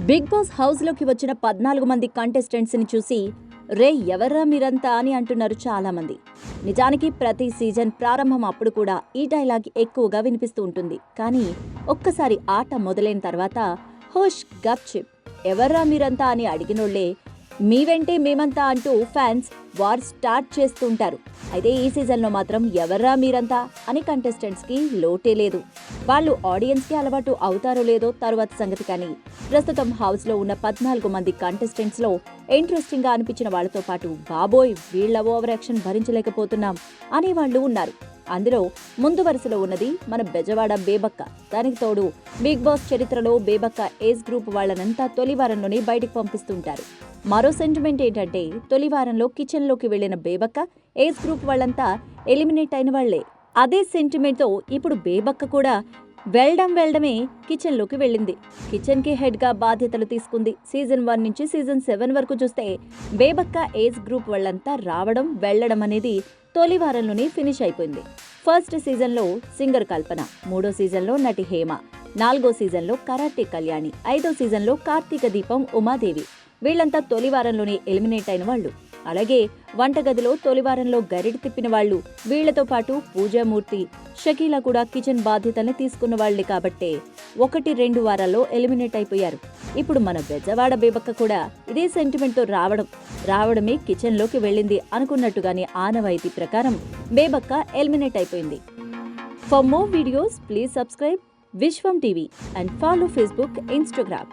Big boss హౌస్లోకి వచ్చిన 14 మంది కంటెస్టెంట్స్ని చూసి రే ఎవర్రా మీరంతా అని అంటున్నారు చాలామంది. నిజానికి ప్రతి సీజన్ ప్రారంభం అప్పుడు కూడా ఈ డైలాగ్ ఎక్కువగా వినిపిస్తూ ఉంటుంది. కానీ ఒక్కసారి ఆట మొదలైన తర్వాత హోష్ గప్చిప్ ఎవర్రా మీరంతా అని అడిగినోళ్లే మీ వెంటే మేమంతా అంటూ ఫ్యాన్స్ వార్ స్టార్ట్ చేస్తుంటారు. అయితే ఈ సీజన్లో మాత్రం ఎవర్రా మీరంతా అని కంటెస్టెంట్స్కి లోటే లేదు. వాళ్ళు ఆడియన్స్కి అలవాటు అవుతారో లేదో తరువాత సంగతి. కానీ ప్రస్తుతం హౌస్లో ఉన్న 14 మంది కంటెస్టెంట్స్లో ఇంట్రెస్టింగ్గా అనిపించిన వాళ్లతో పాటు బాబోయ్ వీళ్ల ఓవర్ యాక్షన్ భరించలేకపోతున్నాం అనేవాళ్లు ఉన్నారు. అందులో ముందు వరుసలో ఉన్నది మన బెజవాడ బేబక్క. దానికి తోడు బిగ్ బాస్ చరిత్రలో బేబక్క ఏజ్ గ్రూప్ వాళ్లనంతా తొలి వారంలోనే బయటకు పంపిస్తుంటారు. మరో సెంటిమెంట్ ఏంటంటే తొలి వారంలో కిచెన్లోకి వెళ్లిన బేబక్క ఏజ్ గ్రూప్ వాళ్లంతా ఎలిమినేట్ అయిన వాళ్లే. అదే సెంటిమెంట్తో ఇప్పుడు బేబక్క కూడా వెళ్ళడమే కిచెన్లోకి వెళ్ళింది. కిచెన్కి హెడ్గా బాధ్యతలు తీసుకుంది. సీజన్ 1 నుంచి సీజన్ 7 వరకు చూస్తే బేబక్క ఏజ్ గ్రూప్ వాళ్లంతా రావడం వెళ్లడం అనేది తొలి వారంలోనే ఫినిష్ అయిపోయింది. ఫస్ట్ సీజన్లో సింగర్ కల్పన, మూడో సీజన్లో నటి హేమ, 4వ సీజన్లో కరాటే కళ్యాణి, 5వ సీజన్లో కార్తీక దీపం ఉమాదేవి. వీళ్లంతా తొలి వారంలోనే ఎలిమినేట్ అయిన వాళ్లు. అలాగే వంటగదిలో తొలి వారంలో గరిడి తిప్పిన వాళ్లు. వీళ్లతో పాటు పూజామూర్తి, షకీలా కూడా కిచెన్ బాధ్యతల్ని తీసుకున్న వాళ్లే కాబట్టే 1-2 వారాల్లో ఎలిమినేట్ అయిపోయారు. ఇప్పుడు మన బెజవాడ బేబక్క కూడా ఇదే సెంటిమెంట్తో రావడమే కిచెన్లోకి వెళ్ళింది అనుకున్నట్టుగానే ఆనవాయితీ ప్రకారం బేబక్క ఎలిమినేట్ అయిపోయింది. For more videos please subscribe Vishwam TV and follow Facebook, Instagram.